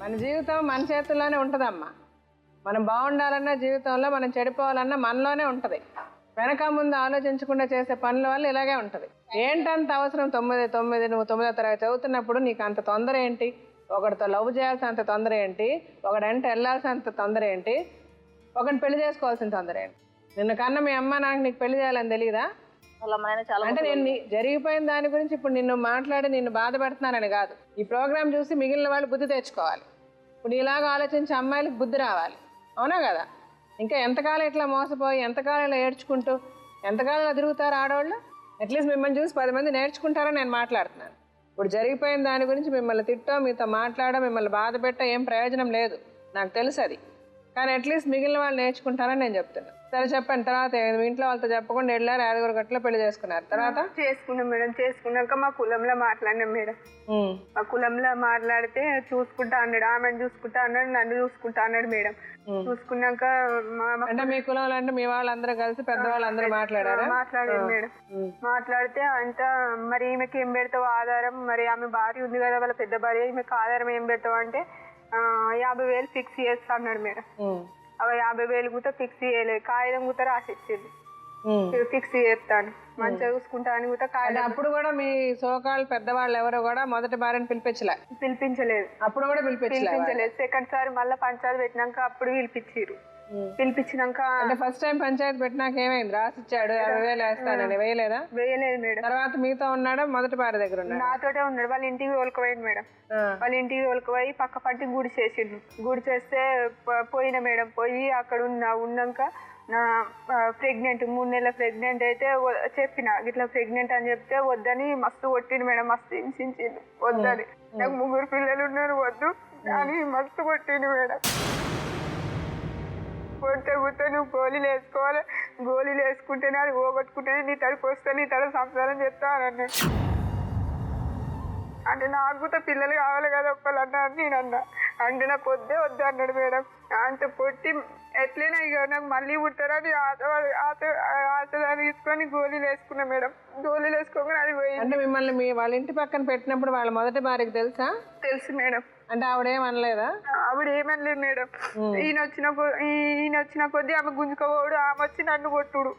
మన జీవితం మన చేతుల్లోనే ఉంటుందమ్మా. మనం బాగుండాలన్నా జీవితంలో మనం చెడిపోవాలన్నా మనలోనే ఉంటుంది. వెనక ముందు ఆలోచించకుండా చేసే పనుల వల్ల ఇలాగే ఉంటుంది. ఏంటంత అవసరం? నువ్వు 9వ తరగతి చదువుతున్నప్పుడు నీకు అంత తొందర ఏంటి? ఒకటితో లవ్ చేయాల్సినంత తొందర ఏంటి? ఒకడంటే వెళ్ళాల్సినంత తొందర ఏంటి? ఒకటి పెళ్లి చేసుకోవాల్సిన తొందర ఏంటి? నిన్న కన్నా మీ అమ్మ నాకు నీకు పెళ్లి చేయాలని తెలియదా? అంటే నేను జరిగిపోయిన దాని గురించి ఇప్పుడు నిన్ను మాట్లాడి నిన్ను బాధ పెడుతున్నానని కాదు. ఈ ప్రోగ్రాం చూసి మిగిలిన వాళ్ళు బుద్ధి తెచ్చుకోవాలి. ఇప్పుడు ఇలాగ ఆలోచించి అమ్మాయిలకు బుద్ధి రావాలి. అవునా కదా? ఇంకా ఎంతకాలం ఇట్లా మోసపోయి, ఎంతకాలం ఇలా ఏడ్చుకుంటూ, ఎంతకాలం ఇలా తిరుగుతారు ఆడవాళ్ళు? అట్లీస్ట్ మిమ్మల్ని చూసి 10 మంది నేర్చుకుంటారని నేను మాట్లాడుతున్నాను. ఇప్పుడు జరిగిపోయిన దాని గురించి మిమ్మల్ని తిట్టో, మీతో మాట్లాడో, మిమ్మల్ని బాధ పెట్టో ఏం ప్రయోజనం లేదు, నాకు తెలుసు అది. కానీ అట్లీస్ట్ మిగిలిన వాళ్ళు నేర్చుకుంటారని నేను చెప్తున్నాను. సరే చెప్పండి. తర్వాత మీ ఇంట్లో వాళ్ళతో చెప్పకుండా వెళ్ళారు, 5 గంటల పెళ్లి చేసుకున్నారు. తర్వాత చేసుకున్నాం మేడం. చేసుకున్నాక మా కులంలో మాట్లాడినాం మేడం. మా కులంలో మాట్లాడితే చూసుకుంటా అన్నాడు, ఆమెను చూసుకుంటా అన్నాడు, నన్ను చూసుకుంటా అన్నాడు మేడం. చూసుకున్నాక అంటే మీ కులంలో అంటే మీ వాళ్ళందరూ కలిసి పెద్దవాళ్ళందరూ మాట్లాడారు. మాట్లాడారు మేడం. మాట్లాడితే అంత మరి ఈమెకి ఏం పెడతావు ఆధారం, మరి ఆమె భార్య ఉంది కదా వాళ్ళ పెద్ద భార్య, ఈమెకి ఆధారం ఏం పెడతావు అంటే 50,000 ఫిక్స్ చేస్తా అన్నాడు మేడం. అవి 50,000 కూడా ఫిక్స్ చేయలేదు, కాగితం కూడా రాసిచ్చింది ఫిక్స్ చేస్తాను మంచిగా చూసుకుంటా అని కూడా కాగితం. అప్పుడు కూడా మీ సోకాళ్ళు పెద్దవాళ్ళు ఎవరో కూడా మొదటి భార్యను పిలిపించలేదు. అప్పుడు కూడా పిలిపించలేదు. సెకండ్ సారి మళ్ళీ పంచాయతీ పెట్టినాక అప్పుడు పిలిపించారు. పిలిపించినాక అంటే ఫస్ట్ టైం పంచాయతీ పెట్టినాక ఏమైంది? రాసిచ్చాడు 50,000 వేస్తానని. వేయలేదా? వేయలేదు మేడం. తర్వాత మీతో ఉన్నాడా? మొదటి భార్య దగ్గర ఉన్నాడు? నాతోటే ఉన్నాడు. వాళ్ళ ఇంటికి తోలుకుపోయింది మేడం. వాళ్ళ ఇంటికి తోలుకుపోయి పక్క పట్టి గుడి చేసిండు. గుడి చేస్తే పోయిన మేడం. పోయి అక్కడ ఉన్నాక నా ప్రెగ్నెంట్ 3 నెలల ప్రెగ్నెంట్ అయితే చెప్పిన ఇట్లా ప్రెగ్నెంట్ అని చెప్తే వద్దని మస్తు కొట్టిండు మేడం. మస్తు హింసించిండు వద్దని. నాకు 3 పిల్లలు ఉన్నారు వద్దు అని మస్తు కొట్టిండు మేడం. కొడితే కూర్చో నువ్వు గోళీలు వేసుకోవాలి, గోళీలు వేసుకుంటేనే అది పోగొట్టుకుంటేనే నీ తడికి వస్తే నీ తడ సంసారం చేస్తా అని అన్నాడు. అంటే నాకు కూడా పిల్లలు కావాలి కదా ఒక్కళ్ళన్నా అని నేను అన్నా. అంటే నాకు వద్దే వద్దు అన్నాడు మేడం. అంత పొట్టి ఎట్లయినా ఇక నాకు మళ్ళీ పుట్టారని ఆశదాన్ని తీసుకొని గోళీలు వేసుకున్నా మేడం. గోళీలు వేసుకోగానే అది పోయింది. అంటే మిమ్మల్ని వాళ్ళ ఇంటి పక్కన పెట్టినప్పుడు వాళ్ళ మొదటి భార్యకి తెలుసా? తెలుసు మేడం. అంటే ఆవిడేమనలేదా? ఆవిడ ఏమనలేదు మేడం. ఈయన వచ్చిన కొద్దీ ఆమె గుంజుకోవడు, ఆమె వచ్చి నన్ను కొట్టుడు,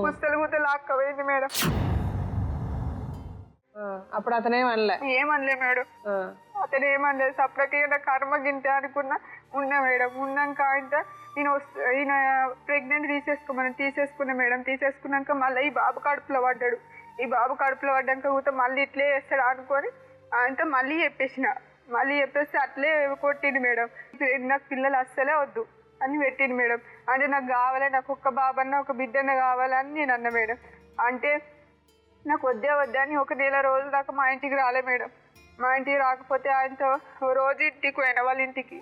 పుస్తలు గుత్త లాక్కపోయింది మేడం. అప్పుడు అతనేమనలే? ఏమనలే మేడం. అతను ఏమనలేదు. సపరేట్గా నా కర్మ గింటే అనుకున్నా ఉన్నా మేడం. ఉన్నాక ఈయన ప్రెగ్నెంట్ తీసేసుకున్నా మేడం. తీసేసుకున్నాక మళ్ళీ ఈ బాబు కడుపులో పడ్డాడు. ఈ బాబు కడుపులో పడ్డాక కూడా మళ్ళీ ఇట్లే వేస్తాడు అనుకొని అంతా మళ్ళీ చెప్పేస్తే అట్లే కొట్టిండు మేడం. నాకు పిల్లలు అస్సలే వద్దు అని పెట్టిండు మేడం. అంటే నాకు కావాలి, నాకు ఒక్క బాబన్న ఒక బిడ్డన్న కావాలని నేను అన్నా మేడం. అంటే నాకు వద్దా అని 1 నెల రోజుల దాకా మా ఇంటికి రాలే మేడం. మా ఇంటికి రాకపోతే ఆయనతో రోజు ఇంటికి పోయినా వాళ్ళ ఇంటికి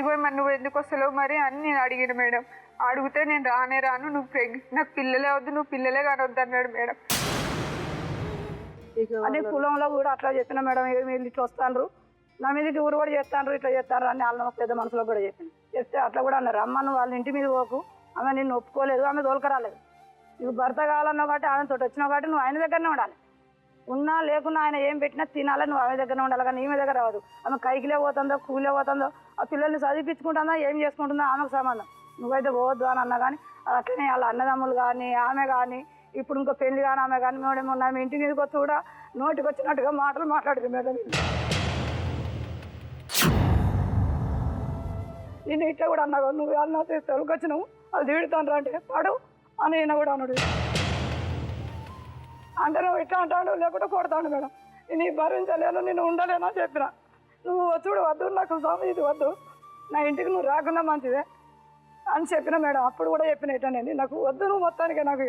పోయి మరి నువ్వు ఎందుకు వస్తలేవు మరి అని నేను అడిగిన మేడం. అడిగితే నేను రాను, నాకు పిల్లలే వద్దు, నువ్వు పిల్లలే కానొద్దు అన్నాడు మేడం. అనే కులంలో కూడా అట్లా చెప్పిన మేడం. వీళ్ళు ఇట్లా వస్తాను నా మీదకి ఊరు కూడా చేస్తాను ఇట్లా చేస్తారు అని వాళ్ళ పెద్ద మనసులో కూడా చెప్తే అట్లా కూడా అన్నారు. అమ్మ నువ్వు వాళ్ళ ఇంటి మీద పోకు, ఆమె నిన్ను ఒప్పుకోలేదు, ఆమె తోలుకరాలేదు. నువ్వు భర్త కావాలన్నావు కాబట్టి ఆమె తోటి వచ్చినావు కాబట్టి నువ్వు ఆయన దగ్గరనే ఉండాలి. ఉన్నా లేకున్నా ఆయన ఏం పెట్టినా తినాలి, నువ్వు ఆమె దగ్గరనే ఉండాలి. కానీ ఈమె దగ్గర రావద్దు. ఆమె కైకిలే పోతుందో కూలే పోతుందో ఆ పిల్లల్ని చదివించుకుంటుందో ఏం చేసుకుంటుందో ఆమెకు సంబంధం. నువ్వైతే పోవద్దు అని అన్నా కానీ అట్లనే వాళ్ళ అన్నదమ్ములు కానీ ఆమె కానీ ఇప్పుడు ఇంకో పెళ్లి కానీ ఆమె కానీ మేడేమో ఆమె ఇంటి మీదకి వచ్చి కూడా నోటికి వచ్చినట్టుగా మాటలు మాట్లాడదు మేడం. నేను ఇట్లా కూడా అన్నా నువ్వు అన్న తొలగొచ్చినావు అది తీడుతాను అంటే పడు అని ఈయన కూడా అన్నాడు. అంటే నువ్వు ఇట్లా అంటాడు లేకుంటే కొడతాడు మేడం. నేను భరించలేను, నేను ఉండలేను అని చెప్పిన. నువ్వు చూడు వద్దు, నాకు ఇది వద్దు, నా ఇంటికి నువ్వు రాకుండా మంచిదే అని చెప్పిన మేడం. అప్పుడు కూడా చెప్పిన ఇట్లా నాకు వద్దు, నువ్వు మొత్తానికి నాకు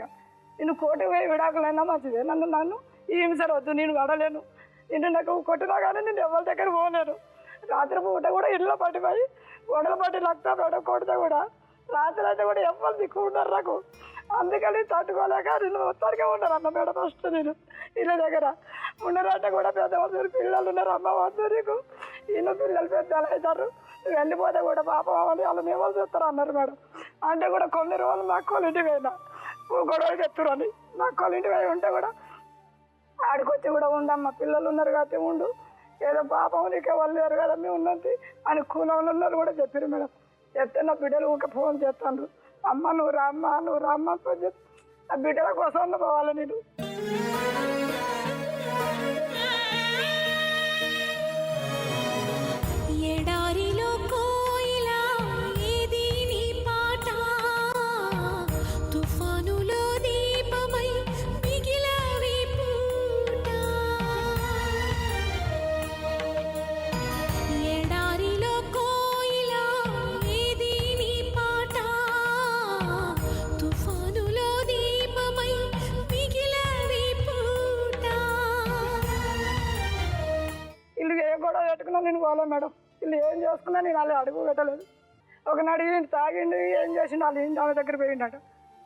నేను కోర్టుకు పోయి విడాకులైనా మంచిదే, నన్ను ఈ హింసలు వద్దు, నేను పడలేను, నిన్ను నాకు కొట్టినా కానీ నేను ఎవరి దగ్గర పోలేను. రాత్రి పూట కూడా ఇళ్ళలో పట్టిపోయి గొడవలు పట్టి లక్తా మేడం కొడితే కూడా రాత్రి అయితే కూడా ఎవరు దిక్కు ఉన్నారు నాకు. అందుకని తట్టుకోలేక నేను మొత్తానికే ఉన్నారు అన్న మేడం. ఫస్ట్ నేను ఇళ్ళ దగ్గర ఉండరంటే కూడా పెద్దవాళ్ళు పిల్లలు ఉన్నారు. అమ్మ వద్దు నీకు, ఈయన పిల్లలు పెద్దలు అవుతారు, నువ్వు వెళ్ళిపోతే కూడా పాపం అవ్వాలి వాళ్ళని ఎవరు చెప్తారు అన్నారు మేడం. అంటే కూడా కొన్ని రోజులు మా అక్కలు ఇంటికి పోయినా గొడవలు చెప్తారని మా అక్కలు ఇంటికి పోయి ఉంటే కూడా ఆడికొచ్చి కూడా ఉండమ్మా పిల్లలు ఉన్నారు కాబట్టి ఉండు, ఏదో పాపం నీకే వాళ్ళు లేరు కదా మేము ఉన్నది అని కూలంలో ఉన్నారు కూడా చెప్పారు మేడం. చెప్తే నా బిడ్డలు ఊరికే ఫోన్ చేస్తాను, అమ్మ నువ్వు రామ్మ నువ్వు రామ్మ అని ఫోన్ చేస్తా. ఆ బిడ్డల కోసం పోవాలి నేను. ఎడారిలో కోయిలా ఏది నీ పాట, తుఫానులో దీపమై మిగిలావి పూట. ఎడారిలో కోయిలా ఏది నీ పాట, తుఫానులో దీపమై మిగిలావి పూట. వీళ్ళు ఏ గొడవ పెట్టుకున్నా నేను పోలే మేడం. వీళ్ళు ఏం చేసుకున్నా నేను వాళ్ళు అడుగు పెట్టలేదు. ఒకనాడు ఈయన తాగిండు, ఏం చేసిండు వాళ్ళు ఆమె దగ్గర పోయిండట.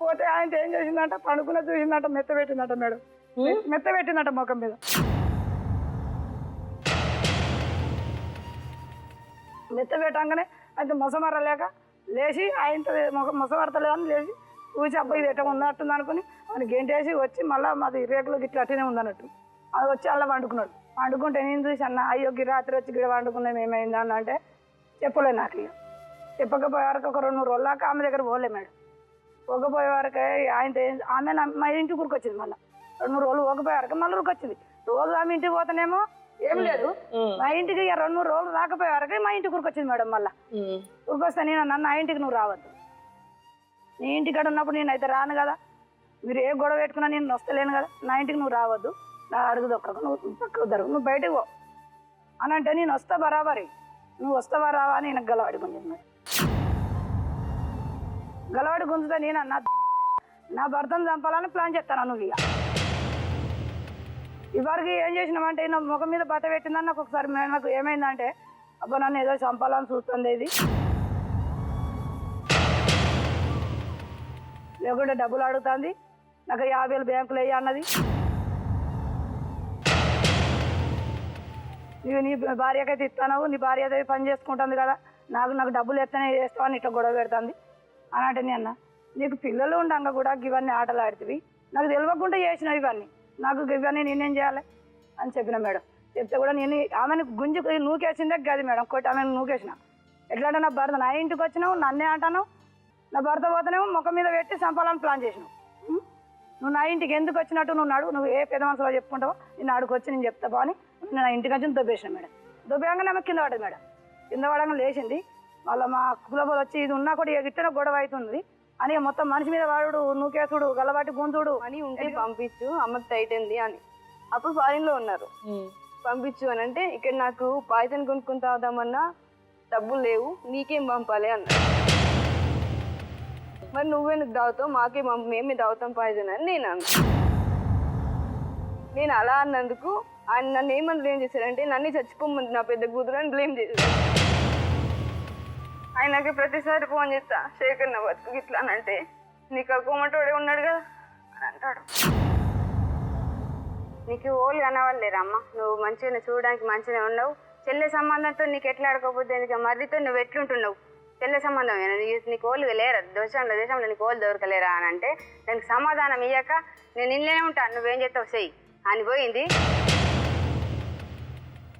పోతే ఆయన ఏం చేసిందంట, పండుకున్న చూసిందంట, మెత్త పెట్టిందట మేడం. మెత్త పెట్టిందట ముఖం మీద. మెత్త పెట్టంగానే అయితే మొసమరలేక లేచి ఆయనతో మొసమరతలేదని లేచి చూసి అబ్బాయి ఇది ఎట్లా ఉన్నట్టుంది అనుకుని ఆయన గెంటేసి వచ్చి మళ్ళీ మాది రేకులు గిట్ల అట్లనే ఉందన్నట్టు అది వచ్చి అలా వండుకున్నాడు. వండుకుంటే నేను చూసి అన్న అయ్యో రాత్రి వచ్చి గిడ వండుకున్నాం ఏమైందా అని అంటే చెప్పలే నాకు. ఇక చెప్పకపోయే వరకు ఒక 2-3 రోజుల దాకా ఆమె దగ్గర పోలే మేడం. పోకపోయే వరకు ఆయన ఆమె మా ఇంటికి ఊరికి వచ్చింది. మళ్ళీ 2-3 రోజులు పోకపోయే వరకు మళ్ళీ ఊరికి వచ్చింది. రోజు ఆమె ఇంటికి పోతానేమో ఏం లేదు, మా ఇంటికి 2-3 రోజులు రాకపోయే వరకు మా ఇంటికి ఊరికి వచ్చింది మేడం. మళ్ళీ ఊరికి వస్తే నేను అన్న నా ఇంటికి నువ్వు రావద్దు, నీ ఇంటికాడ ఉన్నప్పుడు నేనైతే రాను కదా, మీరు ఏ గొడవ పెట్టుకున్నా నేను వస్తలేను కదా, నా ఇంటికి నువ్వు రావద్దు, నా అడుగు దొక్కకు, నువ్వు పక్కకు జరుగు, నువ్వు బయటకు పో అని అంటే నేను వస్తా బరాబరి, నువ్వు వస్తావా రావా అని నాకు గలవాడి గుంజింది మేడం. గలవాడి గుంజితే నేను అన్న నా భర్తను చంపాలని ప్లాన్ చేస్తాను. నువ్వు ఇక ఇవరికి ఏం చేసినామంటే నా ముఖం మీద బత పెట్టిందని నాకు ఒకసారి నాకు ఏమైందంటే అబ్బా నన్ను ఏదో చంపాలని చూస్తుంది, ఇది లేకుంటే డబ్బులు అడుగుతుంది, నాకు 50,000 బ్యాంకులు వేయ అన్నది, నీవు నీ భార్యకైతే ఇస్తావు, నీ భార్య అయితే పని చేసుకుంటుంది కదా, నాకు డబ్బులు ఎత్తనే చేస్తావని ఇట్లా గొడవ పెడుతుంది అని అంటే నేను అన్న నీకు పిల్లలు ఉండగా కూడా ఇవన్నీ ఆటలు ఆడుతుంది, నాకు తెలియకుండా చేసినావు ఇవన్నీ, నాకు ఇవన్నీ నేనేం చేయాలి అని చెప్పిన మేడం. చెప్తే కూడా నేను ఆమెను గుంజు నూకేసిందే గది మేడం, కొట్టి ఆమెను నూకేసిన. ఎట్లంటే నా భర్త నా ఇంటికి వచ్చినావు నన్నే అంటాను, నా భర్త పోతేనేమో ముఖం మీద పెట్టి చంపాలని ప్లాన్ చేసినావు, నువ్వు నా ఇంటికి ఎందుకు వచ్చినట్టు నువ్వు నడు, నువ్వు ఏ పెద్ద మనసులో చెప్పుకుంటావో నేను ఆడికి వచ్చి నేను చెప్తావా అని నేను నా ఇంటికి వచ్చి దొబ్బేసిన మేడం. దొబ్బేయంగానే ఆమె కింద పడదు మేడం. కింద పడంగా లేచింది. మళ్ళీ మా కులబోలు వచ్చి ఇది ఉన్నా కూడా గిట్టన గొడవ అవుతుంది అని మొత్తం మనిషి మీద వాడు నూకేసుడు గల్లబాటి గుంజుడు అని ఉంటే పంపించు అమ్మకి టైట్ అయింది అని. అప్పుడు ఫారిన్ లో ఉన్నారు, పంపించు అని అంటే ఇక్కడ నాకు పాయిజన్ కొనుక్కుని తాగుదామన్నా డబ్బులు లేవు, నీకేం పంపాలి అన్నారు. మరి నువ్వెందుకు తాగుతావు, మాకే మేమే తాగుతాం పాయిజన్ అని నేను అన్నా. నేను అలా అన్నందుకు ఆయన నన్ను ఏమని బ్లేమ్ చేశారంటే నన్ను చచ్చిపోమంది నా పెద్ద కూతురు అని బ్లేమ్ చేశారు. ఆయనకి ప్రతిసారి ఫోన్ చేస్తా శేఖర్ నా బతుకు ఇట్లా అని అంటే నీకు అక్కుమంటోడే ఉన్నాడు కదా అని అంటాడు. నీకు ఓళ్ళు కనవాళ్ళేరమ్మ, నువ్వు మంచిగా చూడడానికి మంచిగా ఉండవు, చెల్లె సంబంధంతో నీకు ఎట్లా ఆడుకోకపోతే ఎందుకు, మర్రితో నువ్వు ఎట్లుంటున్నావు, చెల్లె సంబంధం నీకు ఓళ్ళు లేరా, దేశంలో నీకు ఓళ్ళు దొరకలేరా అని అంటే దానికి సమాధానం ఇయ్యాక నేను ఇల్లేనే ఉంటాను, నువ్వేం చేస్తావు చెయ్యి అని పోయింది.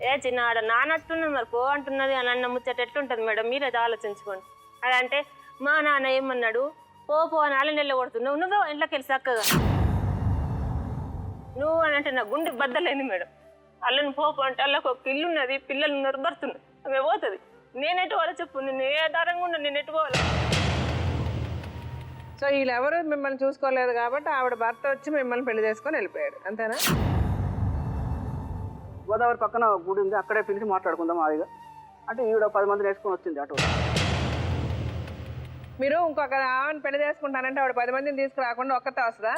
ఏ చిన్న ఆడ నానట్టున్నది మరి పో అంటున్నది అని అన్న ముచ్చట ఎట్లుంటుంది మేడం, మీరైతే ఆలోచించుకోండి. అదంటే మా నాన్న ఏమన్నాడు, పో అని వాళ్ళని వెళ్ళగొడుతున్నావు, నువ్వు ఇంట్లోకి వెళ్ళి చక్కగా నువ్వు అని అంటే నా గుండె బద్దలేంది మేడం. వాళ్ళని పో అంటే వాళ్ళకి ఒక ఇల్లు ఉన్నది, పిల్లలు ఉన్నారు, భర్తున్నారు, అవి పోతుంది. నేనెటు పోవాలి చెప్పు, నేను ఏ ఆధారంగా ఉన్నా నేను ఎటు పోవాలి. సో వీళ్ళెవరు మిమ్మల్ని చూసుకోలేదు కాబట్టి ఆవిడ భర్త వచ్చి మిమ్మల్ని పెళ్లి చేసుకొని వెళ్ళిపోయాడు, అంతేనా? గోదావరి పక్కన గుడి ఉంది, అక్కడే పిలిచి మాట్లాడుకుందాం హాయిగా అంటే ఈవిడ 10 మందిని వేసుకొని వచ్చింది అటు. మీరు ఇంకొక ఆమెను పెళ్లి చేసుకుంటానంటే ఆవిడ 10 మందిని తీసుకురాకుండా ఒక్కతే వస్తుందా?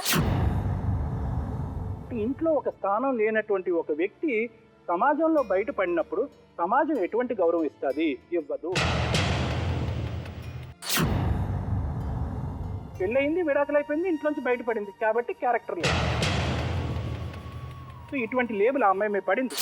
ఇంట్లో ఒక స్థానం లేనటువంటి ఒక వ్యక్తి సమాజంలో బయటపడినప్పుడు సమాజం ఎటువంటి గౌరవం ఇస్తుంది? ఇవ్వదు. పెళ్ళయింది, విడాకులైపోయింది, ఇంట్లోంచి బయటపడింది కాబట్టి క్యారెక్టర్ లేదు. సో ఇటువంటి లేబుల్ ఆ అమ్మాయి మీద పడింది.